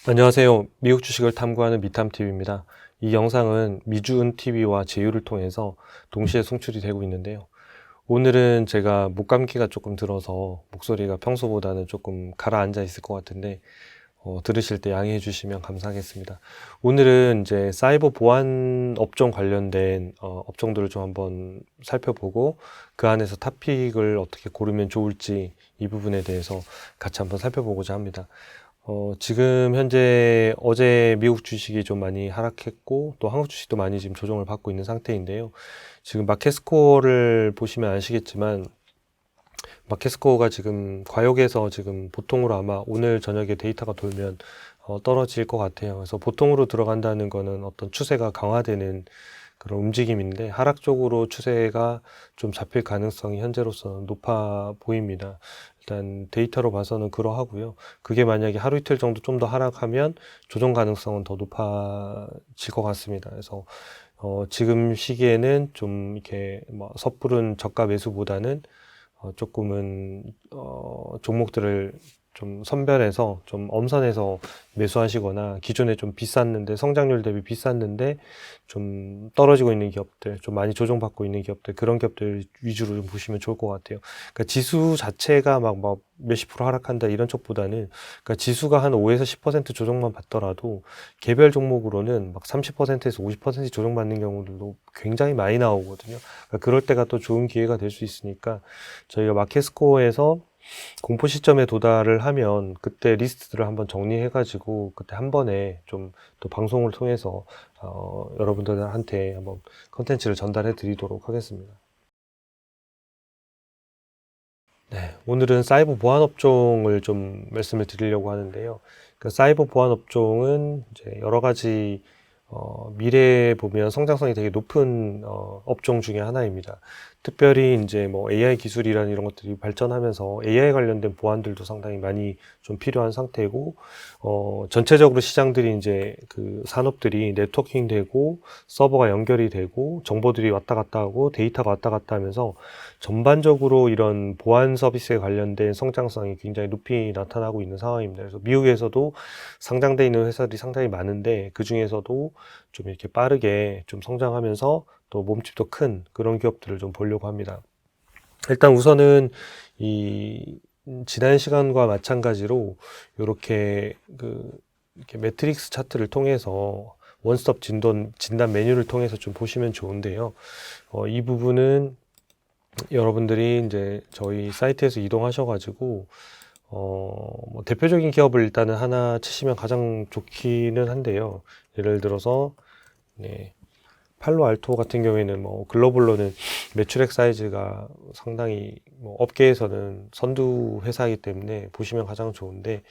안녕하세요. 미국 주식을 탐구하는 미탐TV입니다. 이 영상은 미주은TV와 제휴를 통해서 동시에 송출이 되고 있는데요. 오늘은 제가 목감기가 조금 들어서 목소리가 평소보다는 조금 가라앉아 있을 것 같은데 들으실 때 양해해 주시면 감사하겠습니다. 오늘은 이제 사이버 보안 업종 관련된 업종들을 좀 한번 살펴보고 그 안에서 토픽을 어떻게 고르면 좋을지 이 부분에 대해서 같이 한번 살펴보고자 합니다. 지금 현재 어제 미국 주식이 좀 많이 하락했고 또 한국 주식도 많이 지금 조정을 받고 있는 상태인데요. 지금 마켓스코어를 보시면 아시겠지만 마켓스코어가 지금 과역에서 지금 보통으로 아마 오늘 저녁에 데이터가 돌면 떨어질 것 같아요. 그래서 보통으로 들어간다는 거는 어떤 추세가 강화되는 그런 움직임인데 하락 쪽으로 추세가 좀 잡힐 가능성이 현재로서는 높아 보입니다. 일단 데이터로 봐서는 그러하고요. 그게 만약에 하루 이틀 정도 좀 더 하락하면 조정 가능성은 더 높아질 것 같습니다. 그래서 지금 시기에는 좀 이렇게 뭐 섣부른 저가 매수보다는 조금은 종목들을 좀 선별해서 좀 엄선해서 매수하시거나 기존에 좀 비쌌는데 성장률 대비 비쌌는데 좀 떨어지고 있는 기업들, 좀 많이 조정받고 있는 기업들, 그런 기업들 위주로 좀 보시면 좋을 것 같아요. 그러니까 지수 자체가 막 몇십 프로 하락한다 이런 쪽보다는, 그러니까 지수가 한 5에서 10% 조정만 받더라도 개별 종목으로는 막 30%에서 50% 조정받는 경우들도 굉장히 많이 나오거든요. 그러니까 그럴 때가 또 좋은 기회가 될 수 있으니까 저희가 마켓스코어에서 공포 시점에 도달을 하면 그때 리스트들을 한번 정리해 가지고 그때 한 번에 좀 또 방송을 통해서 여러분들한테 한번 컨텐츠를 전달해 드리도록 하겠습니다. 네, 오늘은 사이버 보안 업종을 좀 말씀을 드리려고 하는데요. 그 사이버 보안 업종은 이제 여러 가지 미래에 보면 성장성이 되게 높은 업종 중에 하나입니다. 특별히 이제 뭐 AI 기술이라는 이런 것들이 발전하면서 AI 관련된 보안들도 상당히 많이 좀 필요한 상태고, 전체적으로 시장들이 이제 그 산업들이 네트워킹 되고 서버가 연결이 되고 정보들이 왔다 갔다 하고 데이터가 왔다 갔다 하면서 전반적으로 이런 보안 서비스에 관련된 성장성이 굉장히 높이 나타나고 있는 상황입니다. 그래서 미국에서도 상장돼 있는 회사들이 상당히 많은데 그 중에서도 좀 이렇게 빠르게 좀 성장하면서 또 몸집도 큰 그런 기업들을 좀 보려고 합니다. 일단 우선은 이 지난 시간과 마찬가지로 이렇게 이렇게 매트릭스 차트를 통해서 원스톱 진단 메뉴를 통해서 좀 보시면 좋은데요. 이 부분은 여러분들이 이제 저희 사이트에서 이동하셔가지고 뭐 대표적인 기업을 일단은 하나 치시면 가장 좋기는 한데요. 예를 들어서 네, 팔로알토 같은 경우에는 뭐 글로벌로는 매출액 사이즈가 상당히 뭐 업계에서는 선두 회사이기 때문에 보시면 가장 좋은데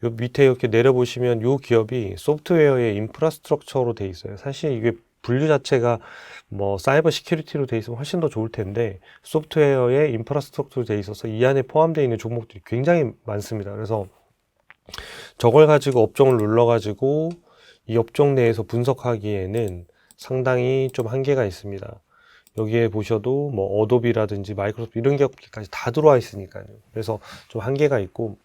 요 밑에 이렇게 내려보시면 요 기업이 소프트웨어의 인프라스트럭처로 돼 있어요. 사실 이게 분류 자체가 뭐 사이버 시큐리티로 돼 있으면 훨씬 더 좋을 텐데 소프트웨어의 인프라스트럭처로 돼 있어서 이 안에 포함되어 있는 종목들이 굉장히 많습니다. 그래서 저걸 가지고 업종을 눌러가지고 이 업종 내에서 분석하기에는 상당히 좀 한계가 있습니다. 여기에 보셔도 뭐 어도비라든지 마이크로소프트 이런 기업들까지 다 들어와 있으니까요. 그래서 좀 한계가 있고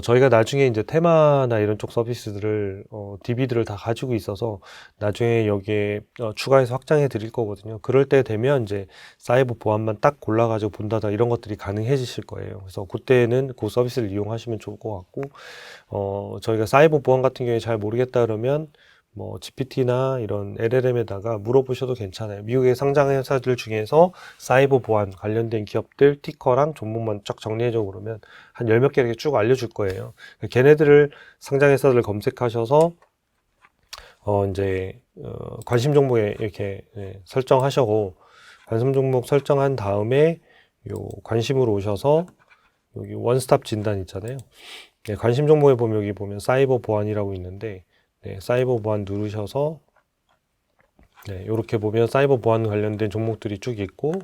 저희가 나중에 이제 테마나 이런 쪽 서비스들을, DB들을 다 가지고 있어서 나중에 여기에 추가해서 확장해 드릴 거거든요. 그럴 때 되면 이제 사이버 보안만 딱 골라가지고 본다다 이런 것들이 가능해지실 거예요. 그래서 그때는 그 서비스를 이용하시면 좋을 것 같고, 저희가 사이버 보안 같은 경우에 잘 모르겠다 그러면 뭐 GPT나 이런 LLM에다가 물어보셔도 괜찮아요. 미국의 상장 회사들 중에서 사이버 보안 관련된 기업들 티커랑 종목만 쫙 정리해줘 그러면 한 열 몇 개 이렇게 쭉 알려줄 거예요. 걔네들을 상장 회사들을 검색하셔서 이제 관심 종목에 이렇게 설정하시고 관심 종목 설정한 다음에 요 관심으로 오셔서 여기 원스톱 진단 있잖아요. 네, 관심 종목에 보면 여기 보면 사이버 보안이라고 있는데 네, 사이버 보안 누르셔서 네, 이렇게 보면 사이버 보안 관련된 종목들이 쭉 있고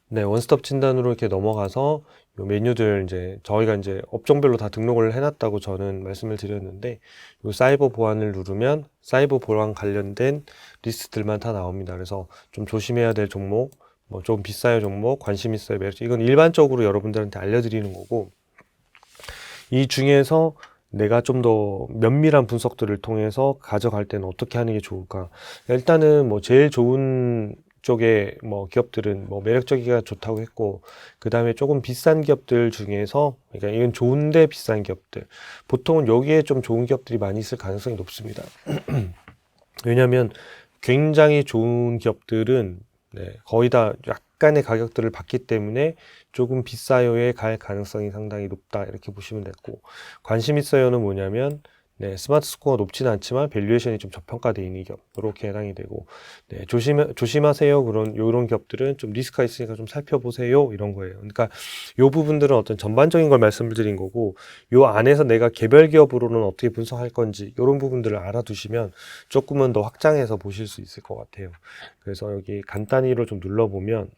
네, 원스톱 진단으로 이렇게 넘어가서 요 메뉴들 이제 저희가 이제 업종별로 다 등록을 해놨다고 저는 말씀을 드렸는데 요 사이버 보안을 누르면 사이버 보안 관련된 리스트들만 다 나옵니다. 그래서 좀 조심해야 될 종목, 뭐 좀 비싸요 종목, 관심 있어요 매력 이건 일반적으로 여러분들한테 알려드리는 거고 이 중에서 내가 좀 더 면밀한 분석들을 통해서 가져갈 때는 어떻게 하는 게 좋을까? 일단은 뭐 제일 좋은 쪽에 뭐 기업들은 뭐 매력적이가 좋다고 했고, 그 다음에 조금 비싼 기업들 중에서, 그러니까 이건 좋은데 비싼 기업들. 보통은 여기에 좀 좋은 기업들이 많이 있을 가능성이 높습니다. 왜냐하면 굉장히 좋은 기업들은 거의 다 약간의 가격들을 받기 때문에 조금 비싸요에 갈 가능성이 상당히 높다 이렇게 보시면 되고, 관심 있어요는 뭐냐면 스마트 스코어가 높지는 않지만 밸류에이션이 좀 저평가되어 있는 기업 이렇게 해당이 되고, 조심하세요 그런 요런 기업들은 좀 리스크가 있으니까 좀 살펴보세요 이런 거예요. 그러니까 요 부분들은 어떤 전반적인 걸 말씀을 드린 거고, 요 안에서 내가 개별 기업으로는 어떻게 분석할 건지 이런 부분들을 알아두시면 조금은 더 확장해서 보실 수 있을 것 같아요. 그래서 여기 간단히로 좀 눌러보면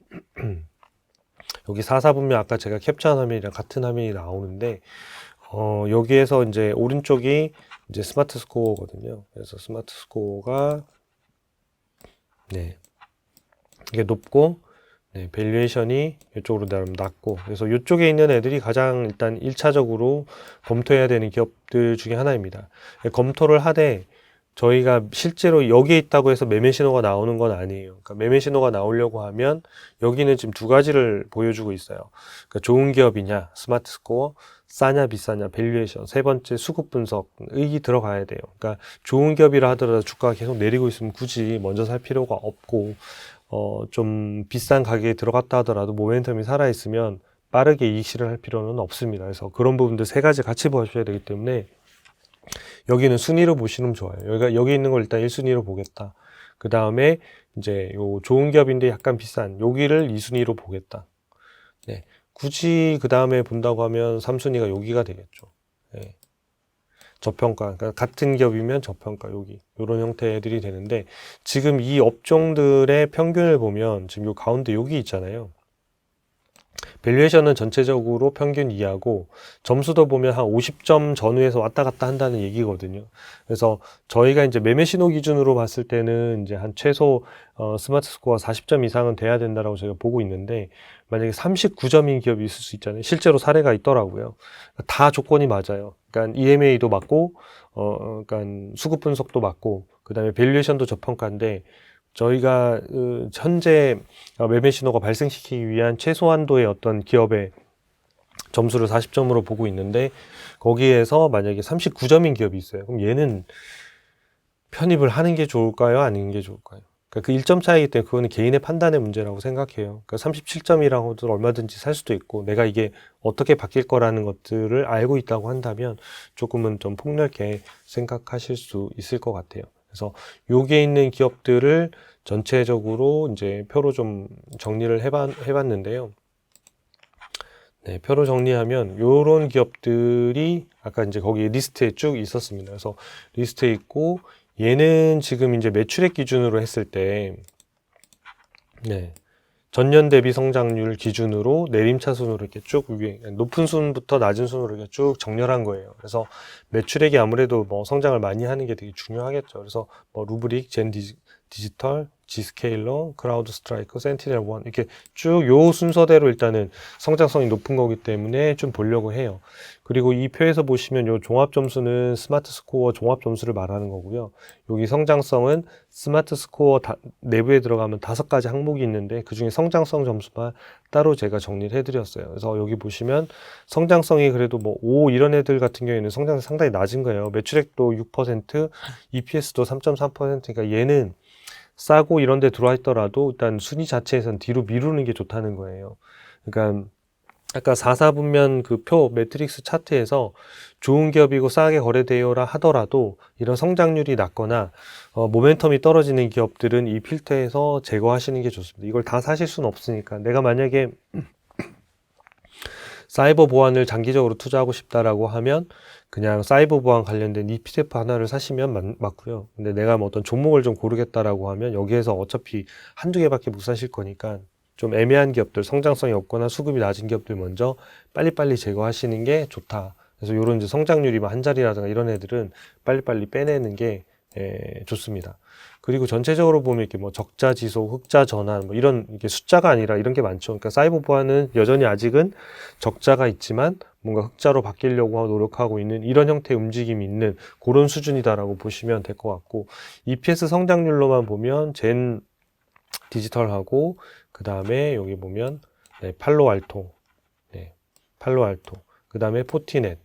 여기 4사분면 아까 제가 캡처한 화면이랑 같은 화면이 나오는데, 여기에서 이제 오른쪽이 이제 스마트 스코어거든요. 그래서 스마트 스코어가 이게 높고, 밸류에이션이 이쪽으로 나름 낮고, 그래서 이쪽에 있는 애들이 가장 일단 1차적으로 검토해야 되는 기업들 중에 하나입니다. 검토를 하되 저희가 실제로 여기에 있다고 해서 매매 신호가 나오는 건 아니에요. 그러니까 매매 신호가 나오려고 하면 여기는 지금 두 가지를 보여주고 있어요. 그러니까 좋은 기업이냐, 스마트 스코어, 싸냐 비싸냐, 밸류에이션, 세 번째 수급 분석이 들어가야 돼요. 그러니까 좋은 기업이라 하더라도 주가가 계속 내리고 있으면 굳이 먼저 살 필요가 없고, 좀 비싼 가격에 들어갔다 하더라도 모멘텀이 살아있으면 빠르게 이익 실현할 필요는 없습니다. 그래서 그런 부분들 세 가지 같이 보셔야 되기 때문에 여기는 순위로 보시면 좋아요. 여기 있는 걸 일단 1순위로 보겠다. 그 다음에 이제 요 좋은 기업인데 약간 비싼 여기를 2순위로 보겠다. 굳이 그 다음에 본다고 하면 3순위가 여기가 되겠죠. 저평가, 그러니까 같은 기업이면 저평가 여기 이런 형태들이 되는데, 지금 이 업종들의 평균을 보면 지금 요 가운데 여기 있잖아요. 밸류에이션은 전체적으로 평균 이하고 점수도 보면 한 50점 전후에서 왔다 갔다 한다는 얘기거든요. 그래서 저희가 이제 매매 신호 기준으로 봤을 때는 이제 한 최소 스마트 스코어 40점 이상은 돼야 된다라고 저희가 보고 있는데, 만약에 39점인 기업이 있을 수 있잖아요. 실제로 사례가 있더라고요. 다 조건이 맞아요. 그러니까 EMA도 맞고, 그러니까 수급 분석도 맞고, 그 다음에 밸류에이션도 저평가인데, 저희가 현재 매매 신호가 발생시키기 위한 최소한도의 어떤 기업의 점수를 40점으로 보고 있는데, 거기에서 만약에 39점인 기업이 있어요. 그럼 얘는 편입을 하는 게 좋을까요? 아닌 게 좋을까요? 그러니까 그 1점 차이기 때문에 그거는 개인의 판단의 문제라고 생각해요. 그러니까 37점이라고 해도 얼마든지 살 수도 있고, 내가 이게 어떻게 바뀔 거라는 것들을 알고 있다고 한다면 조금은 좀 폭넓게 생각하실 수 있을 것 같아요. 그래서 여기에 있는 기업들을 전체적으로 이제 표로 좀 정리를 해봤는데요. 표로 정리하면 요런 기업들이 아까 이제 거기 리스트에 쭉 있었습니다. 그래서 리스트에 있고, 얘는 지금 이제 매출액 기준으로 했을 때, 전년 대비 성장률 기준으로 내림차순으로 이렇게 쭉 위에 높은 순부터 낮은 순으로 이렇게 쭉 정렬한 거예요. 그래서 매출액이 아무래도 뭐 성장을 많이 하는 게 되게 중요하겠죠. 그래서 뭐 루브릭, 디지털, 지스케일러, 크라우드 스트라이커, 센티넬 원 이렇게 쭉 요 순서대로 일단은 성장성이 높은 거기 때문에 좀 보려고 해요. 그리고 이 표에서 보시면 요 종합 점수는 스마트 스코어 종합 점수를 말하는 거고요. 여기 성장성은 스마트 스코어 내부에 들어가면 5가지 항목이 있는데 그중에 성장성 점수만 따로 제가 정리를 해드렸어요. 그래서 여기 보시면 성장성이 그래도 뭐 5 이런 애들 같은 경우에는 성장성이 상당히 낮은 거예요. 매출액도 6%, EPS도 3.3%니까 얘는 싸고 이런 데 들어와 있더라도 일단 순위 자체에선 뒤로 미루는 게 좋다는 거예요. 그러니까 아까 4사분면 그 표 매트릭스 차트에서 좋은 기업이고 싸게 거래되어라 하더라도 이런 성장률이 낮거나 모멘텀이 떨어지는 기업들은 이 필터에서 제거하시는 게 좋습니다. 이걸 다 사실 수는 없으니까. 내가 만약에 사이버 보안을 장기적으로 투자하고 싶다라고 하면 그냥 사이버 보안 관련된 ETF 하나를 사시면 맞고요. 근데 내가 뭐 어떤 종목을 좀 고르겠다라고 하면 여기에서 어차피 한두 개밖에 못 사실 거니까 좀 애매한 기업들, 성장성이 없거나 수급이 낮은 기업들 먼저 빨리빨리 제거하시는 게 좋다. 그래서 이런 이제 성장률이 한 자리라든가 이런 애들은 빨리빨리 빼내는 게 좋습니다. 그리고 전체적으로 보면 이렇게 뭐 적자 지속, 흑자 전환 뭐 이런 이게 숫자가 아니라 이런 게 많죠. 그러니까 사이버보안은 여전히 아직은 적자가 있지만 뭔가 흑자로 바뀌려고 노력하고 있는 이런 형태의 움직임이 있는 그런 수준이다라고 보시면 될 것 같고, EPS 성장률로만 보면 젠 디지털하고 그 다음에 여기 보면 팔로알토, 팔로알토, 그 다음에 포티넷,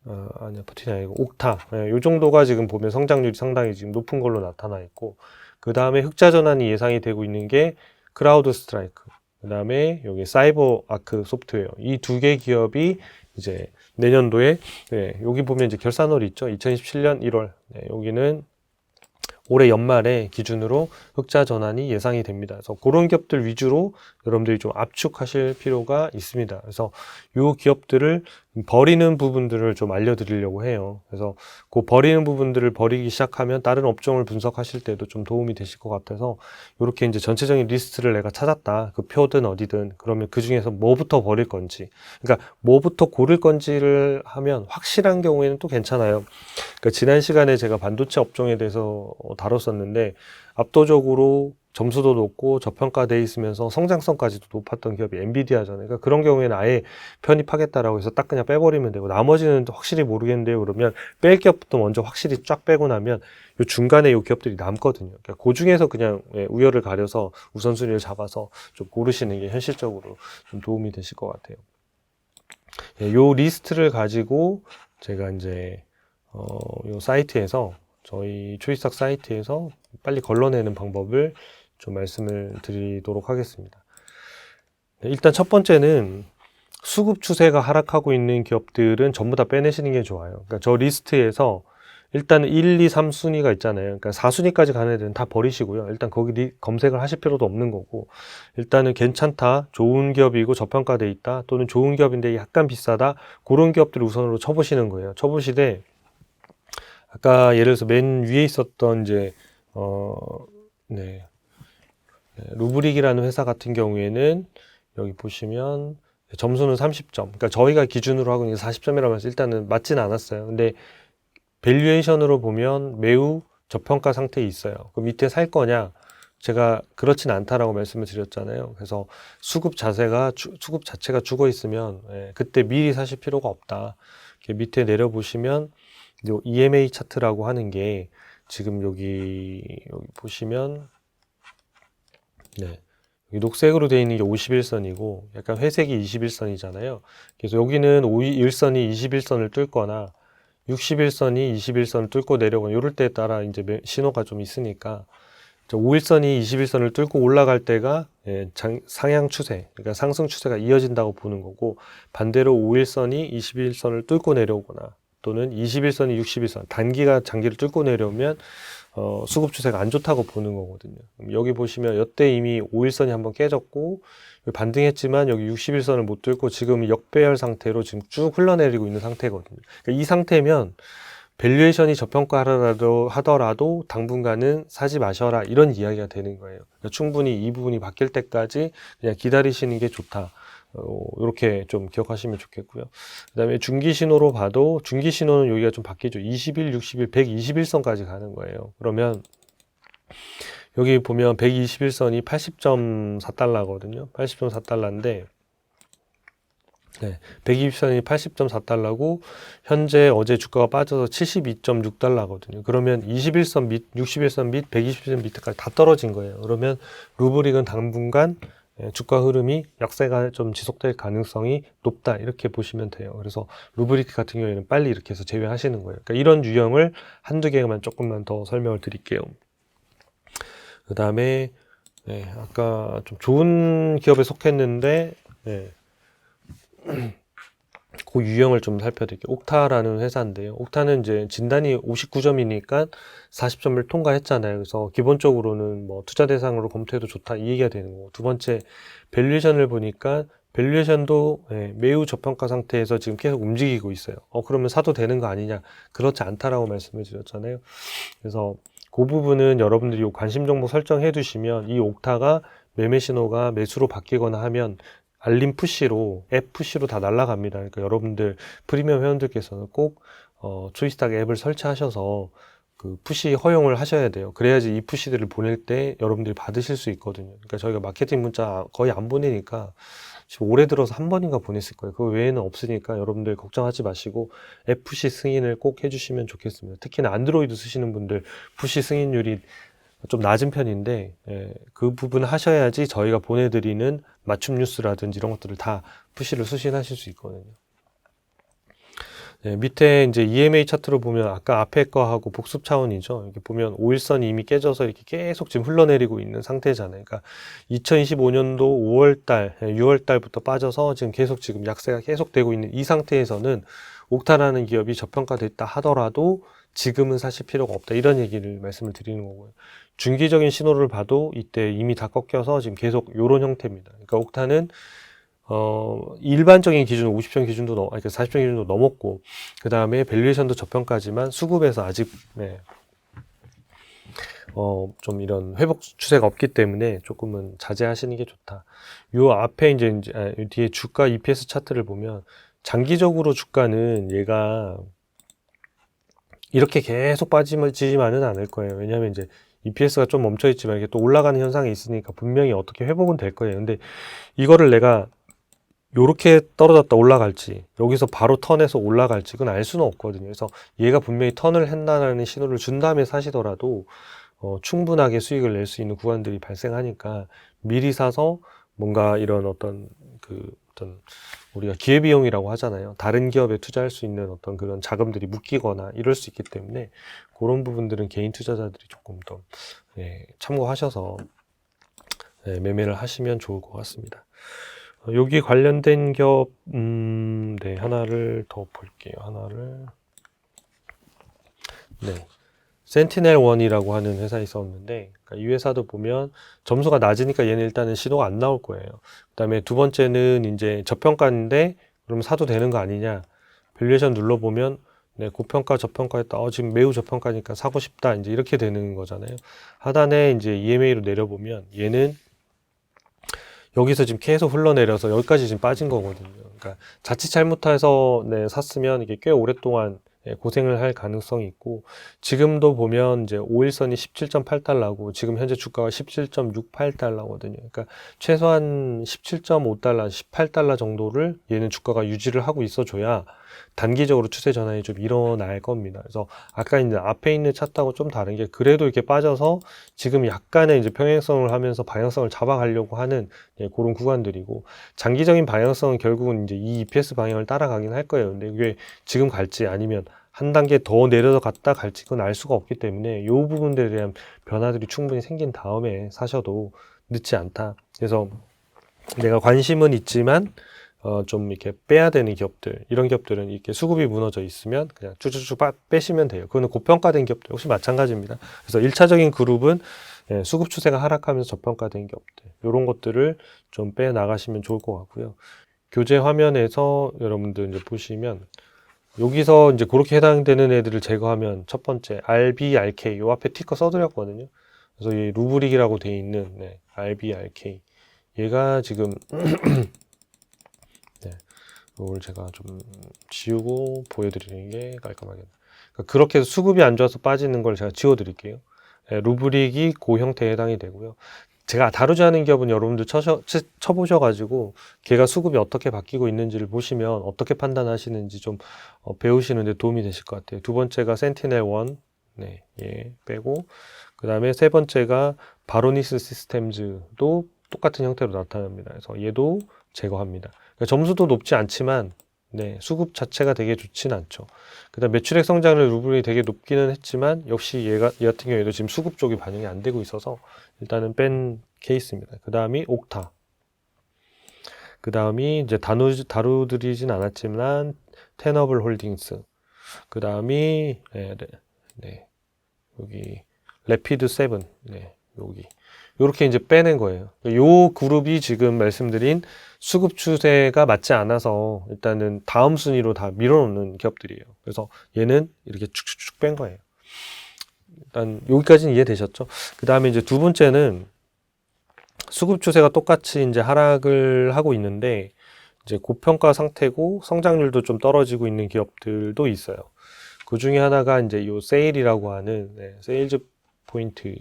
아니야, 포티넷 아니고 옥타, 이 정도가 지금 보면 성장률이 상당히 지금 높은 걸로 나타나 있고, 그 다음에 흑자 전환이 예상이 되고 있는 게 크라우드 스트라이크, 그 다음에 여기 사이버 아크 소프트웨어, 이 두 개 기업이 이제 내년도에, 여기 보면 이제 결산월이 있죠. 2017년 1월, 여기는 올해 연말에 기준으로 흑자 전환이 예상이 됩니다. 그래서 그런 기업들 위주로 여러분들이 좀 압축하실 필요가 있습니다. 그래서 이 기업들을 버리는 부분들을 좀 알려드리려고 해요. 그래서 그 버리는 부분들을 버리기 시작하면 다른 업종을 분석하실 때도 좀 도움이 되실 것 같아서, 이렇게 이제 전체적인 리스트를 내가 찾았다. 그 표든 어디든, 그러면 그 중에서 뭐부터 버릴 건지, 그러니까 뭐부터 고를 건지를 하면 확실한 경우에는 또 괜찮아요. 그러니까 지난 시간에 제가 반도체 업종에 대해서 다뤘었는데, 압도적으로 점수도 높고 저평가돼 있으면서 성장성까지도 높았던 기업이 엔비디아잖아요. 그러니까 그런 경우에는 아예 편입하겠다라고 해서 딱 그냥 빼버리면 되고, 나머지는 확실히 모르겠는데요. 그러면 뺄 기업부터 먼저 확실히 쫙 빼고 나면 요 중간에 요 기업들이 남거든요. 그러니까 그 중에서 그냥 우열을 가려서 우선순위를 잡아서 좀 고르시는 게 현실적으로 좀 도움이 되실 것 같아요. 요 리스트를 가지고 제가 이제 요 사이트에서, 저희 초이스탁 사이트에서 빨리 걸러내는 방법을 좀 말씀을 드리도록 하겠습니다. 일단 첫 번째는 수급 추세가 하락하고 있는 기업들은 전부 다 빼내시는 게 좋아요. 그러니까 저 리스트에서 일단 1, 2, 3순위가 있잖아요. 그러니까 4순위까지 가는 애들은 다 버리시고요. 일단 거기 검색을 하실 필요도 없는 거고, 일단은 괜찮다, 좋은 기업이고 저평가돼 있다, 또는 좋은 기업인데 약간 비싸다, 그런 기업들을 우선으로 쳐보시는 거예요. 쳐보시되, 아까 예를 들어서 맨 위에 있었던 이제 루브릭이라는 회사 같은 경우에는 여기 보시면 점수는 30점. 그러니까 저희가 기준으로 하고 있는 40점이라고 해서 일단은 맞지는 않았어요. 근데 밸류에이션으로 보면 매우 저평가 상태에 있어요. 그 밑에 살 거냐? 제가 그렇진 않다라고 말씀을 드렸잖아요. 그래서 수급 자체가 죽어 있으면 그때 미리 사실 필요가 없다. 이렇게 밑에 내려보시면 요 EMA 차트라고 하는 게 지금 여기 보시면 여기 녹색으로 되어 있는 게 51선이고 약간 회색이 21선이잖아요. 그래서 여기는 1선이 21선을 뚫거나 61선이 21선을 뚫고 내려오거나 이럴 때에 따라 이제 신호가 좀 있으니까, 5일선이 21선을 뚫고 올라갈 때가 상향 추세, 그러니까 상승 추세가 이어진다고 보는 거고, 반대로 5일선이 21선을 뚫고 내려오거나 또는 21선이 61선, 단기가 장기를 뚫고 내려오면 수급 추세가 안 좋다고 보는 거거든요. 여기 보시면 이때 이미 5일선이 한번 깨졌고 반등했지만 여기 61선을 못 뚫고 지금 역배열 상태로 지금 쭉 흘러내리고 있는 상태거든요. 그러니까 이 상태면 밸류에이션이 저평가하더라도 당분간은 사지 마셔라, 이런 이야기가 되는 거예요. 그러니까 충분히 이 부분이 바뀔 때까지 그냥 기다리시는 게 좋다. 이렇게 좀 기억하시면 좋겠고요. 그 다음에 중기 신호로 봐도 중기 신호는 여기가 좀 바뀌죠. 20일, 60일, 121선까지 가는 거예요. 그러면 여기 보면 121선이 80.4달러거든요. 80.4달러인데 120선이 80.4달러고 현재 어제 주가가 빠져서 72.6달러거든요. 그러면 21선 및 61선 및 120선 밑에까지 다 떨어진 거예요. 그러면 루브릭은 당분간 주가 흐름이 약세가 좀 지속될 가능성이 높다, 이렇게 보시면 돼요. 그래서 루브릭 같은 경우에는 빨리 이렇게 해서 제외하시는 거예요. 그러니까 이런 유형을 한두 개만 조금만 더 설명을 드릴게요. 그 다음에 아까 좀 좋은 기업에 속했는데 그 유형을 좀 살펴드릴게요. 옥타라는 회사인데요. 옥타는 이제 진단이 59점이니까 40점을 통과했잖아요. 그래서 기본적으로는 뭐 투자 대상으로 검토해도 좋다, 이 얘기가 되는 거고, 두 번째 밸류에이션을 보니까 밸류에이션도 매우 저평가 상태에서 지금 계속 움직이고 있어요. 그러면 사도 되는 거 아니냐? 그렇지 않다라고 말씀을 드렸잖아요. 그래서 그 부분은 여러분들이 관심 정보 설정해 두시면 이 옥타가 매매 신호가 매수로 바뀌거나 하면 알림 푸시로, 앱 푸시로 다 날아갑니다. 그러니까 여러분들 프리미엄 회원들께서는 꼭 초이스탁 앱을 설치하셔서 그 푸시 허용을 하셔야 돼요. 그래야지 이 푸시들을 보낼 때 여러분들이 받으실 수 있거든요. 그러니까 저희가 마케팅 문자 거의 안 보내니까 지금 올해 들어서 한 번인가 보냈을 거예요. 그 외에는 없으니까 여러분들 걱정하지 마시고 앱 푸시 승인을 꼭 해주시면 좋겠습니다. 특히나 안드로이드 쓰시는 분들 푸시 승인율이 좀 낮은 편인데 그 부분 하셔야지 저희가 보내드리는 맞춤 뉴스라든지 이런 것들을 다 푸시를 수신하실 수 있거든요. 밑에 이제 EMA 차트로 보면 아까 앞에 거하고 복습 차원이죠. 이렇게 보면 5일선이 이미 깨져서 이렇게 계속 지금 흘러내리고 있는 상태잖아요. 그러니까 2025년도 5월달, 6월달부터 빠져서 지금 계속 지금 약세가 계속 되고 있는 이 상태에서는 옥타라는 기업이 저평가됐다 하더라도 지금은 사실 필요가 없다. 이런 얘기를 말씀을 드리는 거고요. 중기적인 신호를 봐도 이때 이미 다 꺾여서 지금 계속 이런 형태입니다. 그러니까 옥타는 일반적인 기준 50점 기준도 그러니까 40점 기준도 넘었고 그 다음에 밸류에이션도 저평가지만 수급에서 아직 좀 이런 회복 추세가 없기 때문에 조금은 자제하시는 게 좋다. 요 앞에 이제 뒤에 주가 EPS 차트를 보면 장기적으로 주가는 얘가 이렇게 계속 빠지지만은 않을 거예요. 왜냐하면 이제 EPS가 좀 멈춰 있지만 이게 또 올라가는 현상이 있으니까 분명히 어떻게 회복은 될 거예요. 근데 이거를 내가 요렇게 떨어졌다 올라갈지 여기서 바로 턴해서 올라갈지 그건 알 수는 없거든요. 그래서 얘가 분명히 턴을 했다는 신호를 준 다음에 사시더라도 충분하게 수익을 낼 수 있는 구간들이 발생하니까 미리 사서 뭔가 이런 어떤 우리가 기회비용이라고 하잖아요. 다른 기업에 투자할 수 있는 어떤 그런 자금들이 묶이거나 이럴 수 있기 때문에 그런 부분들은 개인 투자자들이 조금 더 참고하셔서 매매를 하시면 좋을 것 같습니다. 여기 관련된 기업, 하나를 더 볼게요. 센티넬1이라고 하는 회사에 있었는데, 그러니까 이 회사도 보면 점수가 낮으니까 얘는 일단은 신호가 안 나올 거예요. 그 다음에 두 번째는 이제 저평가인데, 그럼 사도 되는 거 아니냐. 밸류에이션 눌러보면, 고평가, 저평가했다. 지금 매우 저평가니까 사고 싶다. 이제 이렇게 되는 거잖아요. 하단에 이제 EMA로 내려보면, 얘는 여기서 지금 계속 흘러내려서 여기까지 지금 빠진 거거든요. 그러니까 자칫 잘못해서 샀으면 이게 꽤 오랫동안 고생을 할 가능성이 있고 지금도 보면 이제 5일선이 17.8달러고 지금 현재 주가가 17.68달러거든요. 그러니까 최소한 17.5달러, 18달러 정도를 얘는 주가가 유지를 하고 있어줘야 단기적으로 추세 전환이 좀 일어날 겁니다. 그래서 아까 이제 앞에 있는 차트하고 좀 다른 게 그래도 이렇게 빠져서 지금 약간의 이제 평행성을 하면서 방향성을 잡아가려고 하는 그런 구간들이고 장기적인 방향성은 결국은 이제 이 EPS 방향을 따라가긴 할 거예요. 근데 이게 지금 갈지 아니면 한 단계 더 내려서 갔다 갈지 그건 알 수가 없기 때문에 이 부분들에 대한 변화들이 충분히 생긴 다음에 사셔도 늦지 않다. 그래서 내가 관심은 있지만 좀 이렇게 빼야 되는 기업들 이런 기업들은 이렇게 수급이 무너져 있으면 그냥 쭉쭉쭉 빼시면 돼요. 그거는 고평가된 기업들 역시 마찬가지입니다. 그래서 1차적인 그룹은 수급 추세가 하락하면서 저평가된 기업들 이런 것들을 좀 빼 나가시면 좋을 것 같고요. 교재 화면에서 여러분들 이제 보시면 여기서 이제 그렇게 해당되는 애들을 제거하면 첫 번째 RB, RK 요 앞에 티커 써드렸거든요. 그래서 이 루브릭이라고 돼 있는 RB, RK 얘가 지금 이걸 제가 좀 지우고 보여드리는 게 깔끔하게 그러니까 그렇게 해서 수급이 안 좋아서 빠지는 걸 제가 지워드릴게요. 루브릭이 그 형태에 해당이 되고요. 제가 다루지 않은 기업은 여러분들 쳐보셔가지고 걔가 수급이 어떻게 바뀌고 있는지를 보시면 어떻게 판단하시는지 좀 배우시는 데 도움이 되실 것 같아요. 두 번째가 센티넬1 얘 빼고 그 다음에 세 번째가 바로니스 시스템즈도 똑같은 형태로 나타납니다. 그래서 얘도 제거합니다. 그러니까 점수도 높지 않지만 수급 자체가 되게 좋지는 않죠. 그 다음 매출액 성장률 루블이 되게 높기는 했지만 역시 얘 같은 경우에도 지금 수급 쪽이 반영이 안 되고 있어서 일단은 뺀 케이스입니다. 그 다음이 옥타. 그 다음이 이제 다루드리진 않았지만 테너블 홀딩스. 그 다음이 여기 레피드 세븐. 여기 이렇게 이제 빼낸 거예요. 요 그룹이 지금 말씀드린 수급 추세가 맞지 않아서 일단은 다음 순위로 다 밀어놓는 기업들이에요. 그래서 얘는 이렇게 축축축 뺀 거예요. 일단 여기까지는 이해되셨죠? 그 다음에 이제 두 번째는 수급 추세가 똑같이 이제 하락을 하고 있는데 이제 고평가 상태고 성장률도 좀 떨어지고 있는 기업들도 있어요. 그 중에 하나가 이제 요 세일이라고 하는 세일즈 포인트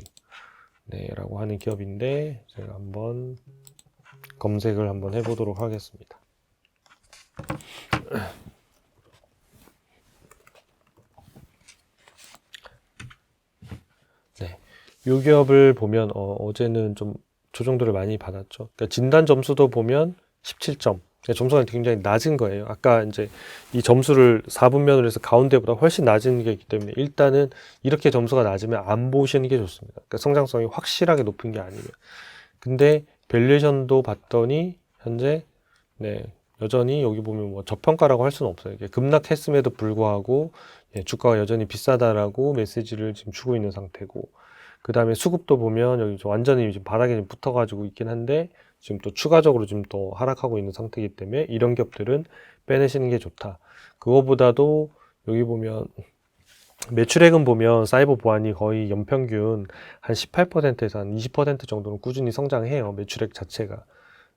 라고 하는 기업인데 제가 한번 검색을 한번 해보도록 하겠습니다. 네, 이 기업을 보면 어제는 좀 조정도를 많이 받았죠. 그러니까 진단 점수도 보면 17점. 그러니까 점수가 굉장히 낮은 거예요. 아까 이제 이 점수를 4분면으로 해서 가운데보다 훨씬 낮은 게 있기 때문에 일단은 이렇게 점수가 낮으면 안 보시는 게 좋습니다. 그러니까 성장성이 확실하게 높은 게 아니면. 근데 밸류에이션도 봤더니 현재 여전히 여기 보면 뭐 저평가라고 할 수는 없어요. 이게 급락했음에도 불구하고 주가가 여전히 비싸다라고 메시지를 지금 주고 있는 상태고, 그 다음에 수급도 보면 여기 완전히 지금 바닥에 좀 붙어가지고 있긴 한데 지금 또 추가적으로 지금 또 하락하고 있는 상태이기 때문에 이런 기업들은 빼내시는 게 좋다. 그거보다도 여기 보면 매출액은 보면 사이버 보안이 거의 연평균 한 18%에서 한 20% 정도는 꾸준히 성장해요. 매출액 자체가.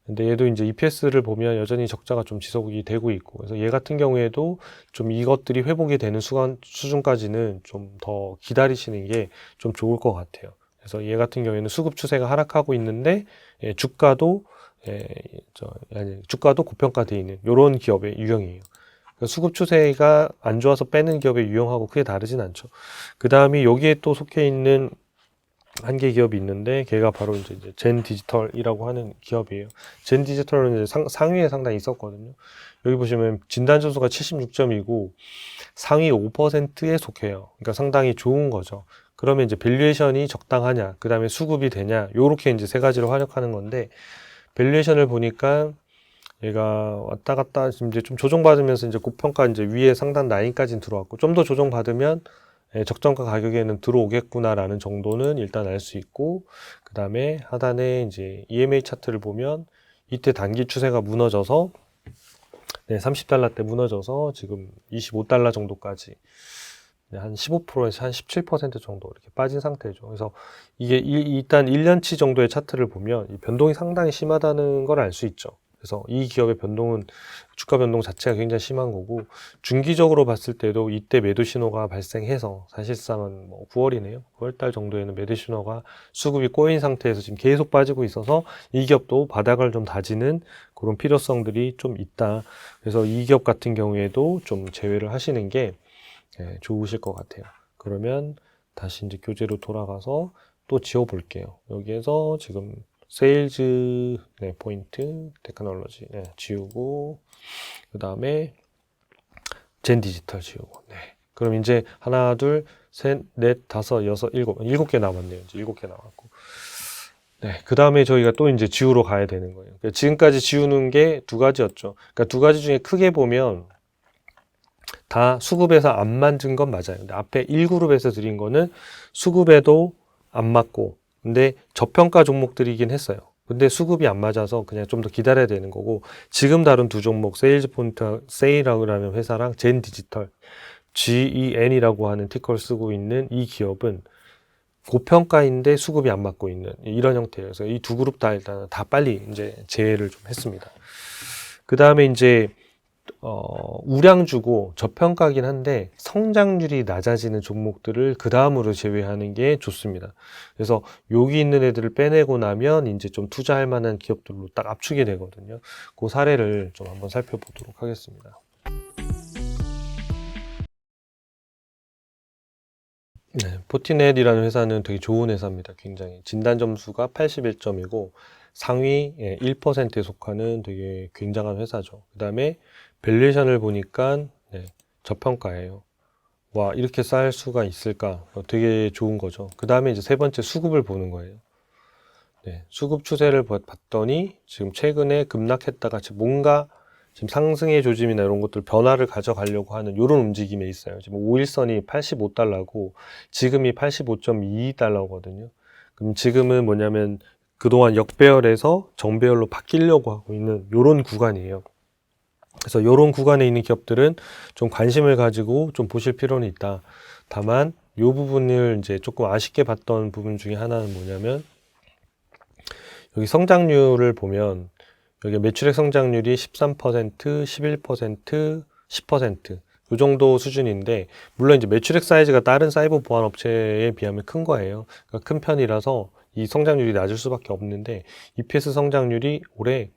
근데 얘도 이제 EPS를 보면 여전히 적자가 좀 지속이 되고 있고, 그래서 얘 같은 경우에도 좀 이것들이 회복이 되는 수준까지는 좀 더 기다리시는 게 좀 좋을 것 같아요. 그래서 얘 같은 경우에는 수급 추세가 하락하고 있는데 주가도 주가도 고평가되어 있는 이런 기업의 유형이에요. 그러니까 수급 추세가 안 좋아서 빼는 기업의 유형하고 크게 다르진 않죠. 그 다음에 여기에 또 속해 있는 한 개 기업이 있는데 걔가 바로 이제 젠 디지털이라고 하는 기업이에요. 젠 디지털은 이제 상위에 상당히 있었거든요. 여기 보시면 진단 점수가 76점이고 상위 5%에 속해요. 그러니까 상당히 좋은 거죠. 그러면 이제 밸류에이션이 적당하냐, 그 다음에 수급이 되냐, 요렇게 이제 세 가지로 활용하는 건데, 밸류에이션을 보니까 얘가 왔다 갔다 지금 이제 좀 조정받으면서 이제 고평가 이제 위에 상단 라인까지는 들어왔고, 좀 더 조정받으면 적정가 가격에는 들어오겠구나라는 정도는 일단 알 수 있고, 그 다음에 하단에 이제 EMA 차트를 보면 이때 단기 추세가 무너져서 30달러 때 무너져서 지금 25달러 정도까지 한 15%에서 한 17% 정도 이렇게 빠진 상태죠. 그래서 이게 일단 1년치 정도의 차트를 보면 이 변동이 상당히 심하다는 걸 알 수 있죠. 그래서 이 기업의 변동은 주가 변동 자체가 굉장히 심한 거고, 중기적으로 봤을 때도 이때 매도 신호가 발생해서 사실상은 뭐 9월이네요. 9월달 정도에는 매도 신호가 수급이 꼬인 상태에서 지금 계속 빠지고 있어서 이 기업도 바닥을 좀 다지는 그런 필요성들이 좀 있다. 그래서 이 기업 같은 경우에도 좀 제외를 하시는 게 좋으실 것 같아요. 그러면 다시 이제 교재로 돌아가서 또 지워 볼게요. 여기에서 지금 세일즈 포인트 테크놀로지 지우고, 그 다음에 젠 디지털 지우고. 그럼 이제 하나, 둘, 셋, 넷, 다섯, 여섯, 일곱 개 남았네요. 이제 7개 남았고. 그 다음에 저희가 또 이제 지우러 가야 되는 거예요. 그러니까 지금까지 지우는 게 두 가지였죠. 그러니까 두 가지 중에 크게 보면 다 수급에서 안 맞은 건 맞아요. 근데 앞에 1그룹에서 드린 거는 수급에도 안 맞고, 근데 저평가 종목들이긴 했어요. 근데 수급이 안 맞아서 그냥 좀 더 기다려야 되는 거고, 지금 다룬 두 종목, 세일즈 폰트, 세이라는 회사랑 젠 디지털, GEN이라고 하는 티커를 쓰고 있는 이 기업은 고평가인데 수급이 안 맞고 있는 이런 형태예요. 그래서 이 두 그룹 다 일단 다 빨리 이제 제외를 좀 했습니다. 그 다음에 이제 우량주고 저평가긴 한데 성장률이 낮아지는 종목들을 그 다음으로 제외하는 게 좋습니다. 그래서 여기 있는 애들을 빼내고 나면 이제 좀 투자할 만한 기업들로 딱 압축이 되거든요. 그 사례를 좀 한번 살펴보도록 하겠습니다. 포티넷이라는 회사는 되게 좋은 회사입니다. 굉장히 진단 점수가 81점이고 상위 1%에 속하는 되게 굉장한 회사죠. 그 다음에 밸류에이션을 보니까 저평가예요. 와, 이렇게 쌀 수가 있을까? 되게 좋은 거죠. 그 다음에 이제 세 번째 수급을 보는 거예요. 수급 추세를 봤더니 지금 최근에 급락했다가 뭔가 지금 상승의 조짐이나 이런 것들 변화를 가져가려고 하는 이런 움직임에 있어요. 지금 5일선이 85달러고 지금이 85.22달러거든요. 그럼 지금은 뭐냐면 그동안 역배열에서 정배열로 바뀌려고 하고 있는 이런 구간이에요. 그래서 이런 구간에 있는 기업들은 좀 관심을 가지고 좀 보실 필요는 있다. 다만 이 부분을 이제 조금 아쉽게 봤던 부분 중에 하나는 뭐냐면 여기 성장률을 보면 여기 매출액 성장률이 13%, 11%, 10%. 이 정도 수준인데, 물론 이제 매출액 사이즈가 다른 사이버 보안 업체에 비하면 큰 거예요. 그러니까 큰 편이라서 이 성장률이 낮을 수밖에 없는데, EPS 성장률이 올해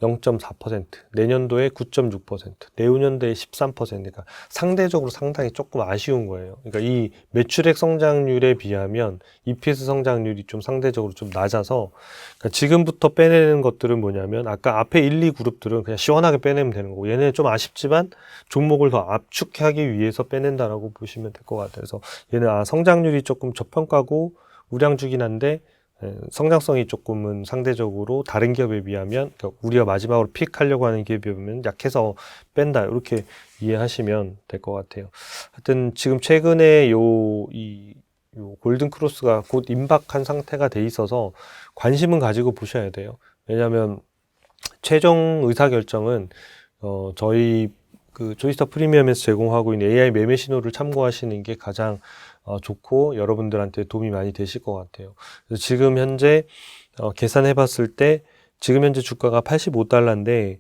0.4%, 내년도에 9.6%, 내후년도에 13%가 상대적으로 상당히 조금 아쉬운 거예요. 그러니까 이 매출액 성장률에 비하면 EPS 성장률이 좀 상대적으로 좀 낮아서, 그러니까 지금부터 빼내는 것들은 뭐냐면, 아까 앞에 1, 2 그룹들은 그냥 시원하게 빼내면 되는 거고, 얘네는 좀 아쉽지만 종목을 더 압축하기 위해서 빼낸다라고 보시면 될 것 같아요. 그래서 얘는 성장률이 조금 저평가고 우량주긴 한데, 성장성이 조금은 상대적으로 다른 기업에 비하면, 그러니까 우리가 마지막으로 픽하려고 하는 기업에 비하면 약해서 뺀다, 이렇게 이해하시면 될 것 같아요. 하여튼 지금 최근에 요 골든 크로스가 곧 임박한 상태가 돼 있어서 관심은 가지고 보셔야 돼요. 왜냐하면 최종 의사결정은 저희 그 조이스타 프리미엄에서 제공하고 있는 AI 매매 신호를 참고하시는 게 가장 좋고 여러분들한테 도움이 많이 되실 것 같아요. 그래서 지금 현재 계산해 봤을 때 지금 현재 주가가 85달러인데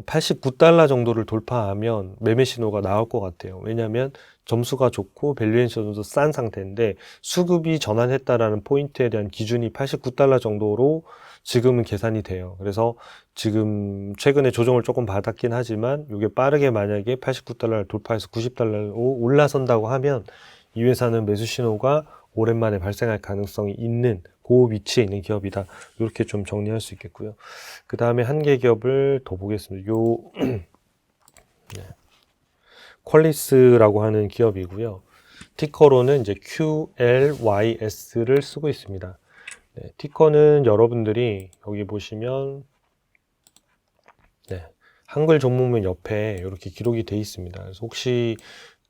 89달러 정도를 돌파하면 매매 신호가 나올 것 같아요. 왜냐하면 점수가 좋고 밸류에이션도 싼 상태인데 수급이 전환했다라는 포인트에 대한 기준이 89달러 정도로 지금은 계산이 돼요. 그래서 지금 최근에 조정을 조금 받았긴 하지만 이게 빠르게 만약에 89달러를 돌파해서 90달러로 올라선다고 하면 이 회사는 매수 신호가 오랜만에 발생할 가능성이 있는 그 위치에 있는 기업이다. 이렇게 좀 정리할 수 있겠고요. 그 다음에 한 개 기업을 더 보겠습니다. 네. 퀄리스라고 하는 기업이고요. 티커로는 이제 QLYS를 쓰고 있습니다. 네, 티커는 여러분들이 여기 보시면 한글 종목명 옆에 이렇게 기록이 돼 있습니다. 그래서 혹시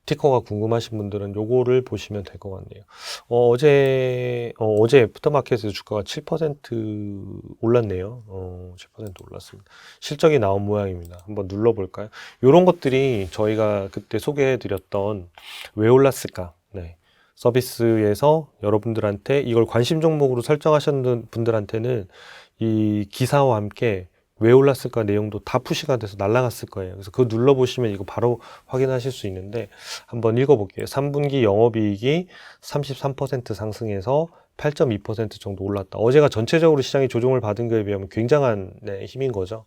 티커가 궁금하신 분들은 요거를 보시면 될 것 같네요. 어제 애프터마켓에서 주가가 7% 올랐네요. 7% 올랐습니다. 실적이 나온 모양입니다. 한번 눌러볼까요? 요런 것들이 저희가 그때 소개해드렸던 왜 올랐을까? 네. 서비스에서 여러분들한테 이걸 관심 종목으로 설정하셨는 분들한테는 이 기사와 함께 왜 올랐을까 내용도 다 푸시가 돼서 날아갔을 거예요. 그래서 그거 눌러보시면 이거 바로 확인하실 수 있는데 한번 읽어볼게요. 3분기 영업이익이 33% 상승해서 8.2% 정도 올랐다. 어제가 전체적으로 시장이 조정을 받은 거에 비하면 굉장한 힘인 거죠.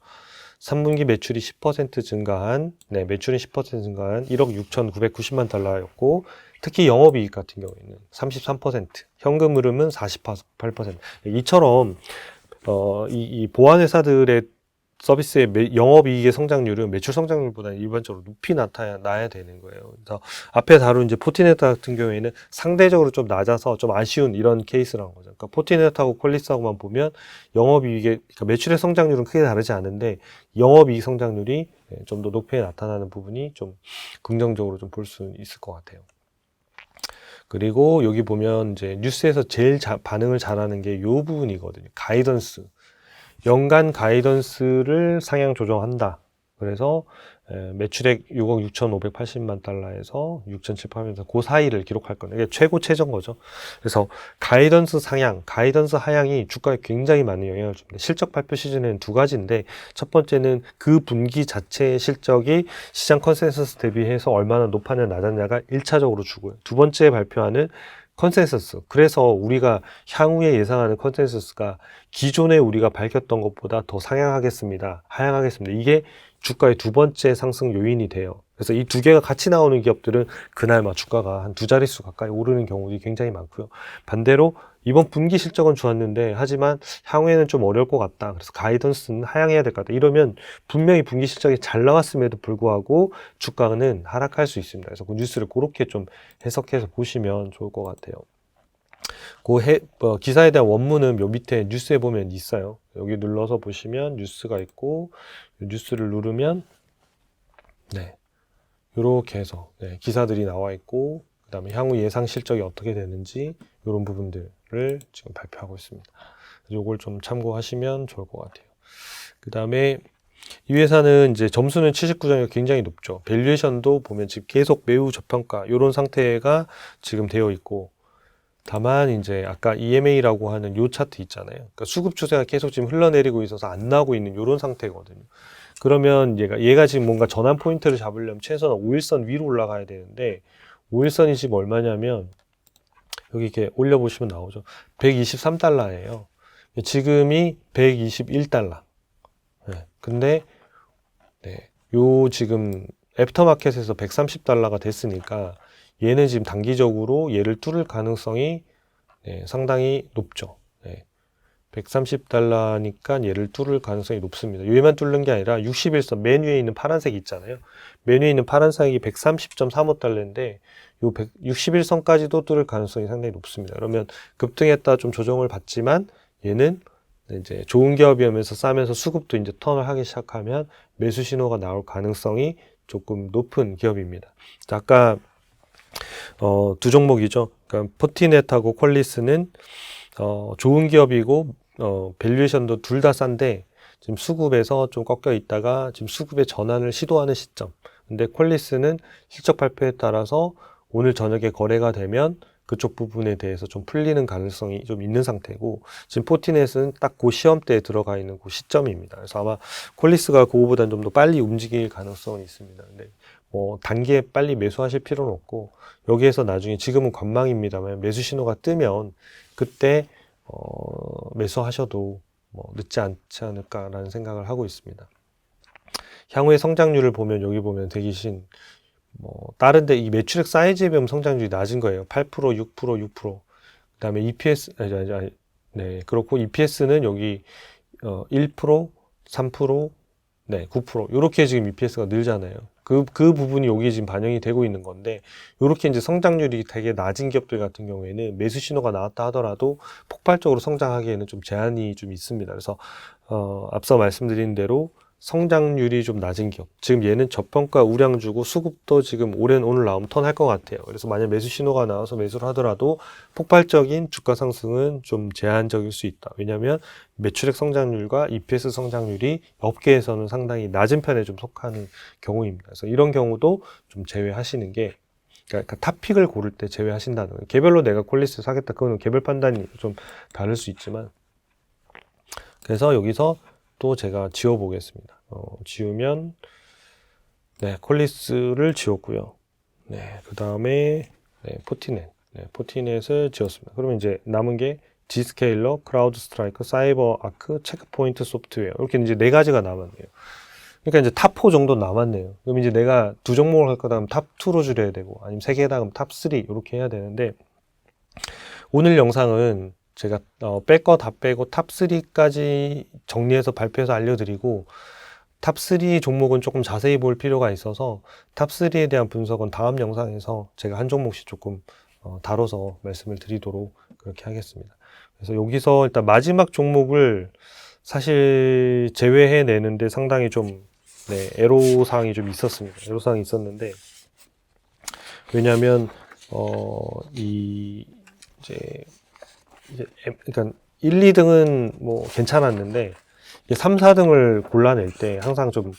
3분기 매출이 10% 증가한, 매출이 10% 증가한 1억 6,990만 달러였고, 특히 영업이익 같은 경우에는 33%, 현금 흐름은 48%. 이처럼 이 보안회사들의 서비스의 영업이익의 성장률은 매출 성장률보다 일반적으로 높이 나타나야 되는 거예요. 그래서 앞에 다룬 이제 포티넷 같은 경우에는 상대적으로 좀 낮아서 좀 아쉬운 이런 케이스라는 거죠. 그러니까 포티넷하고 퀄리스하고만 보면 그러니까 매출의 성장률은 크게 다르지 않은데 영업이익 성장률이 좀 더 높게 나타나는 부분이 좀 긍정적으로 좀 볼 수 있을 것 같아요. 그리고 여기 보면 이제 뉴스에서 제일 반응을 잘하는 게 이 부분이거든요. 가이던스. 연간 가이던스를 상향 조정한다. 그래서 매출액 6억 6,580만 달러에서 6,780만 그 사이를 기록할 거예요. 이게 최고 최저인 거죠. 그래서 가이던스 상향, 가이던스 하향이 주가에 굉장히 많은 영향을 줍니다. 실적 발표 시즌에는 두 가지인데 첫 번째는 그 분기 자체의 실적이 시장 컨센서스 대비해서 얼마나 높았냐 낮았냐가 1차적으로 주고요. 두 번째 발표하는 컨센서스. 그래서 우리가 향후에 예상하는 컨센서스가 기존에 우리가 밝혔던 것보다 더 상향하겠습니다. 하향하겠습니다. 이게 주가의 두 번째 상승 요인이 돼요. 그래서 이 두 개가 같이 나오는 기업들은 그날 주가가 한 두 자릿수 가까이 오르는 경우도 굉장히 많고요. 반대로 이번 분기 실적은 좋았는데 하지만 향후에는 좀 어려울 것 같다. 그래서 가이던스는 하향해야 될 것 같다. 이러면 분명히 분기 실적이 잘 나왔음에도 불구하고 주가는 하락할 수 있습니다. 그래서 그 뉴스를 그렇게 좀 해석해서 보시면 좋을 것 같아요. 기사에 대한 원문은 요 밑에 뉴스에 보면 있어요. 여기 눌러서 보시면 뉴스가 있고 뉴스를 누르면 이렇게 해서 기사들이 나와 있고 그 다음에 향후 예상 실적이 어떻게 되는지 이런 부분들을 지금 발표하고 있습니다. 이걸 좀 참고하시면 좋을 것 같아요. 그 다음에 이 회사는 이제 점수는 79점이 굉장히 높죠. 밸류에이션도 보면 지금 계속 매우 저평가 이런 상태가 지금 되어 있고 다만 이제 아까 EMA라고 하는 요 차트 있잖아요. 그러니까 수급 추세가 계속 지금 흘러내리고 있어서 안 나오고 있는 이런 상태거든요. 그러면 얘가 지금 뭔가 전환 포인트를 잡으려면 최소한 5일선 위로 올라가야 되는데 5일선이 지금 얼마냐면 여기 이렇게 올려보시면 나오죠. 123달러예요. 지금이 121달러. 네. 근데 네. 요 지금 애프터마켓에서 130달러가 됐으니까 얘는 지금 단기적으로 얘를 뚫을 가능성이 네, 상당히 높죠. 네. 130달러니까 얘를 뚫을 가능성이 높습니다. 얘만 뚫는 게 아니라 61선 맨 위에 있는 파란색 있잖아요. 맨 위에 있는 파란색이 130.35달러인데 요 61선까지도 뚫을 가능성이 상당히 높습니다. 그러면 급등했다 좀 조정을 받지만 얘는 이제 좋은 기업이면서 싸면서 수급도 이제 턴을 하기 시작하면 매수 신호가 나올 가능성이 조금 높은 기업입니다. 자, 아까 두 종목이죠. 그러니까 포티넷하고 퀄리스는 좋은 기업이고 밸류에이션도 둘 다 싼데 지금 수급에서 좀 꺾여 있다가 지금 수급의 전환을 시도하는 시점. 근데 퀄리스는 실적 발표에 따라서 오늘 저녁에 거래가 되면 그쪽 부분에 대해서 좀 풀리는 가능성이 좀 있는 상태고 지금 포티넷은 딱 그 시험대에 들어가 있는 그 시점입니다. 그래서 아마 퀄리스가 그거보다는 좀 더 빨리 움직일 가능성은 있습니다. 근데 뭐 단기에 빨리 매수하실 필요는 없고 여기에서 나중에 지금은 관망입니다만 매수 신호가 뜨면 그때 매수하셔도 뭐 늦지 않지 않을까라는 생각을 하고 있습니다. 향후의 성장률을 보면 여기 보면 대기신 뭐 다른데 이 매출액 사이즈에 비하면 성장률이 낮은 거예요. 8%, 6%, 6%. 그다음에 EPS 네 그렇고 EPS는 여기 1%, 3%, 네 9% 이렇게 지금 EPS가 늘잖아요. 그 부분이 여기 지금 반영이 되고 있는 건데 이렇게 이제 성장률이 되게 낮은 기업들 같은 경우에는 매수 신호가 나왔다 하더라도 폭발적으로 성장하기에는 좀 제한이 좀 있습니다. 그래서 앞서 말씀드린 대로 성장률이 좀 낮은 기업. 지금 얘는 저평가 우량 주고 수급도 지금 오늘 나오면 턴 할 것 같아요. 그래서 만약 매수 신호가 나와서 매수를 하더라도 폭발적인 주가 상승은 좀 제한적일 수 있다. 왜냐하면 매출액 성장률과 EPS 성장률이 업계에서는 상당히 낮은 편에 좀 속하는 경우입니다. 그래서 이런 경우도 좀 제외하시는 게 그러니까 탑픽을 고를 때 제외하신다는 거예요. 개별로 내가 퀄리스를 사겠다. 그거는 개별 판단이 좀 다를 수 있지만 그래서 여기서 또 제가 지워보겠습니다. 지우면 네, 퀄리스를 지웠고요. 네, 그 다음에 네, 포티넷, 네, 포티넷을 지웠습니다. 그러면 이제 남은 게 G스케일러, 크라우드 스트라이크, 사이버 아크, 체크포인트 소프트웨어 이렇게 이제 네 가지가 남았네요. 그러니까 이제 탑 4 정도 남았네요. 그럼 이제 내가 두 종목을 할 거다 하면 탑 2로 줄여야 되고 아니면 세 개다 하면 탑 3 이렇게 해야 되는데 오늘 영상은 제가 뺄 거 다 빼고 탑 3까지 정리해서 발표해서 알려드리고 탑 3 종목은 조금 자세히 볼 필요가 있어서 탑 3에 대한 분석은 다음 영상에서 제가 한 종목씩 조금 다뤄서 말씀을 드리도록 그렇게 하겠습니다. 그래서 여기서 일단 마지막 종목을 사실 제외해 내는데 상당히 좀 네, 애로사항이 좀 있었습니다. 애로사항이 있었는데 왜냐하면 그러니까 1, 2등은 뭐 괜찮았는데 3, 4등을 골라낼 때 항상 좀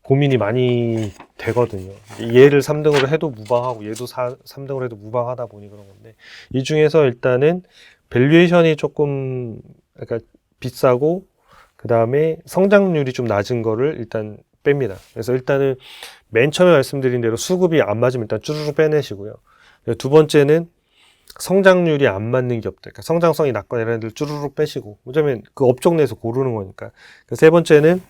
고민이 많이 되거든요. 얘를 3등으로 해도 무방하고 얘도 3등으로 해도 무방하다 보니 그런 건데 이 중에서 일단은 밸류에이션이 조금 그러니까 비싸고 그 다음에 성장률이 좀 낮은 거를 일단 뺍니다. 그래서 일단은 맨 처음에 말씀드린 대로 수급이 안 맞으면 일단 쭈르륵 빼내시고요. 두 번째는 성장률이 안 맞는 기업들, 그러니까 성장성이 낮거나 이런 애들 쭈르륵 빼시고, 왜냐면 그 업종 내에서 고르는 거니까. 세 번째는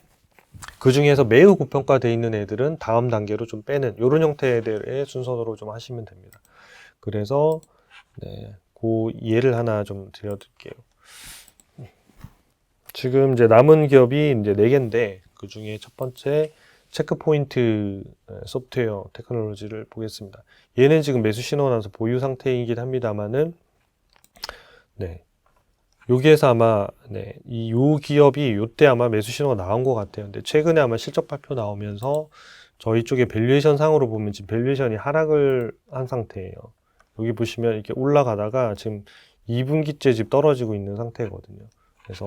그 중에서 매우 고평가되어 있는 애들은 다음 단계로 좀 빼는 이런 형태의 순서로 좀 하시면 됩니다. 그래서 네, 그 예를 하나 좀 드려드릴게요. 지금 이제 남은 기업이 이제 4개인데 그 중에 첫 번째 체크포인트 소프트웨어 테크놀로지를 보겠습니다. 얘는 지금 매수 신호가 나서 보유 상태이긴 합니다만은 네. 여기에서 아마 네, 요 기업이 요때 아마 매수 신호가 나온 것 같아요. 근데 최근에 아마 실적 발표 나오면서 저희 쪽에 밸류에이션 상으로 보면 지금 밸류에이션이 하락을 한 상태예요. 여기 보시면 이렇게 올라가다가 지금 2분기째 지금 떨어지고 있는 상태거든요. 그래서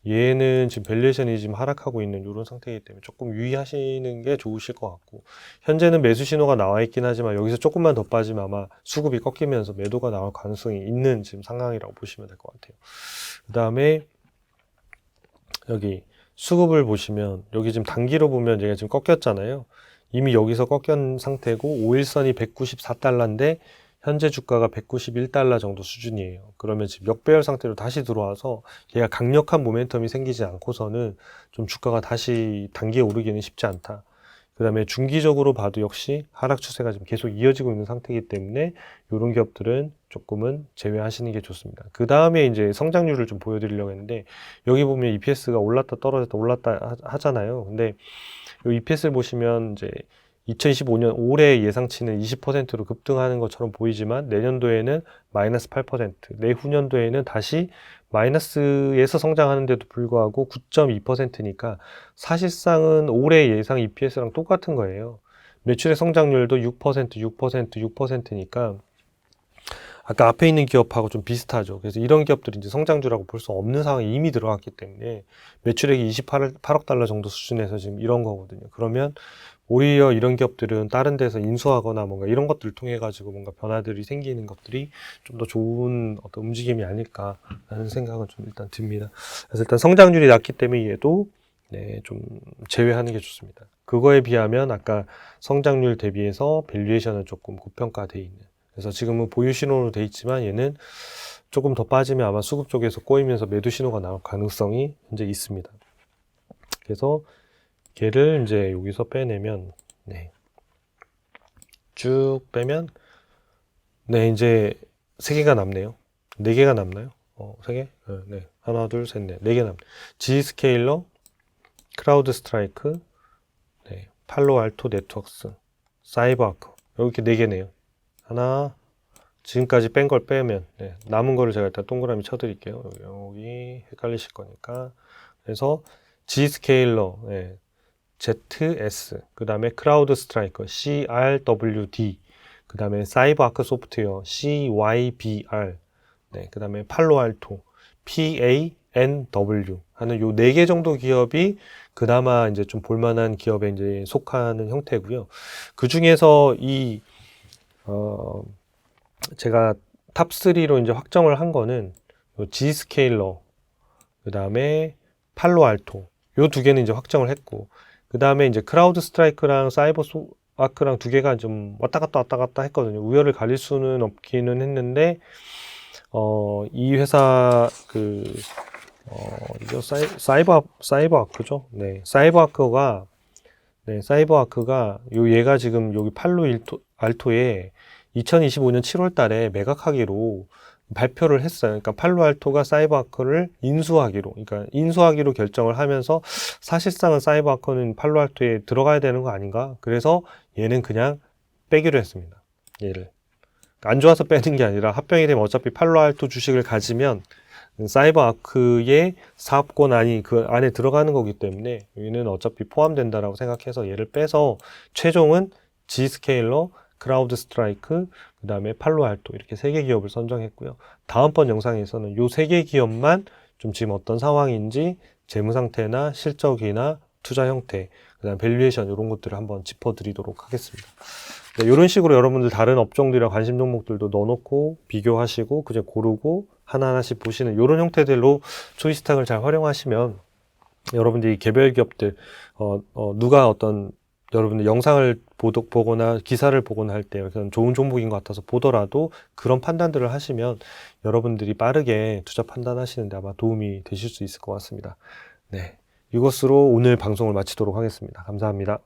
얘는 지금 밸류에이션이 지금 하락하고 있는 이런 상태이기 때문에 조금 유의하시는 게 좋으실 것 같고 현재는 매수 신호가 나와 있긴 하지만 여기서 조금만 더 빠지면 아마 수급이 꺾이면서 매도가 나올 가능성이 있는 지금 상황이라고 보시면 될 것 같아요. 그 다음에 여기 수급을 보시면 여기 지금 단기로 보면 얘가 지금 꺾였잖아요. 이미 여기서 꺾인 상태고 5일선이 194달러인데 현재 주가가 191달러 정도 수준이에요. 그러면 지금 역배열 상태로 다시 들어와서 얘가 강력한 모멘텀이 생기지 않고서는 좀 주가가 다시 단기에 오르기는 쉽지 않다. 그 다음에 중기적으로 봐도 역시 하락 추세가 지금 계속 이어지고 있는 상태이기 때문에 이런 기업들은 조금은 제외하시는 게 좋습니다. 그 다음에 이제 성장률을 좀 보여드리려고 했는데 여기 보면 EPS가 올랐다 떨어졌다 올랐다 하잖아요. 근데 이 EPS를 보시면 이제 2025년 올해 예상치는 20%로 급등하는 것처럼 보이지만 내년도에는 마이너스 8%, 내후년도에는 다시 마이너스에서 성장하는데도 불구하고 9.2%니까 사실상은 올해 예상 EPS랑 똑같은 거예요. 매출의 성장률도 6%, 6%, 6%니까 아까 앞에 있는 기업하고 좀 비슷하죠. 그래서 이런 기업들이 이제 성장주라고 볼 수 없는 상황에 이미 들어갔기 때문에 매출액이 28억 달러 정도 수준에서 지금 이런 거거든요. 그러면 오히려 이런 기업들은 다른 데서 인수하거나 뭔가 이런 것들을 통해 가지고 뭔가 변화들이 생기는 것들이 좀 더 좋은 어떤 움직임이 아닐까라는 생각은 좀 일단 듭니다. 그래서 일단 성장률이 낮기 때문에 얘도 네, 좀 제외하는 게 좋습니다. 그거에 비하면 아까 성장률 대비해서 밸류에이션은 조금 고평가돼 있는. 그래서 지금은 보유 신호로 돼 있지만 얘는 조금 더 빠지면 아마 수급 쪽에서 꼬이면서 매도 신호가 나올 가능성이 현재 있습니다. 그래서 걔를 이제 여기서 빼내면, 네. 쭉 빼면, 네, 이제 3개가 남네요. 4개가 남나요? 3개? 네. 하나, 둘, 셋, 넷. 4개 남네. G스케일러, 크라우드 스트라이크, 네. 팔로알토 네트워크스, 사이버아크. 이렇게 4개네요. 하나, 지금까지 뺀 걸 빼면, 네. 남은 거를 제가 일단 동그라미 쳐드릴게요. 여기 헷갈리실 거니까. 그래서 G스케일러, 네. ZS, 그 다음에 크라우드 스트라이커, CRWD, 그 다음에 사이버 아크 소프트웨어, CYBR, 네, 그 다음에 팔로알토, PANW 하는 요 4개 정도 기업이 그나마 이제 좀 볼만한 기업에 이제 속하는 형태고요. 그 중에서 제가 탑3로 이제 확정을 한 거는 요 G스케일러, 그 다음에 팔로알토, 요 2개는 이제 확정을 했고, 그 다음에 이제 크라우드 스트라이크랑 사이버 아크랑 2개가 좀 왔다 갔다 했거든요. 우열을 가릴 수는 없기는 했는데, 이 회사, 이거 사이버 아크죠? 네. 사이버 아크가, 얘가 지금 여기 알토에 2025년 7월 달에 매각하기로 발표를 했어요. 그러니까 팔로알토가 사이버아크를 인수하기로 결정을 하면서 사실상은 사이버아크는 팔로알토에 들어가야 되는 거 아닌가? 그래서 얘는 그냥 빼기로 했습니다. 얘를. 안 좋아서 빼는 게 아니라 합병이 되면 어차피 팔로알토 주식을 가지면 사이버아크의 사업권 안이 그 안에 들어가는 거기 때문에 얘는 어차피 포함된다라고 생각해서 얘를 빼서 최종은 G스케일러, 크라우드 스트라이크, 그 다음에 팔로알토 이렇게 3개 기업을 선정했고요. 다음번 영상에서는 이 3개 기업만 좀 지금 어떤 상황인지 재무 상태나 실적이나 투자 형태, 그 다음 밸류에이션 이런 것들을 한번 짚어드리도록 하겠습니다. 네, 이런 식으로 여러분들 다른 업종들이랑 관심 종목들도 넣어놓고 비교하시고 그저 고르고 하나하나씩 보시는 이런 형태들로 초이스탁을 잘 활용하시면 여러분들이 개별 기업들 누가 어떤 여러분들 영상을 보거나 기사를 보거나 할 때 좋은 종목인 것 같아서 보더라도 그런 판단들을 하시면 여러분들이 빠르게 투자 판단하시는데 아마 도움이 되실 수 있을 것 같습니다. 네, 이것으로 오늘 방송을 마치도록 하겠습니다. 감사합니다.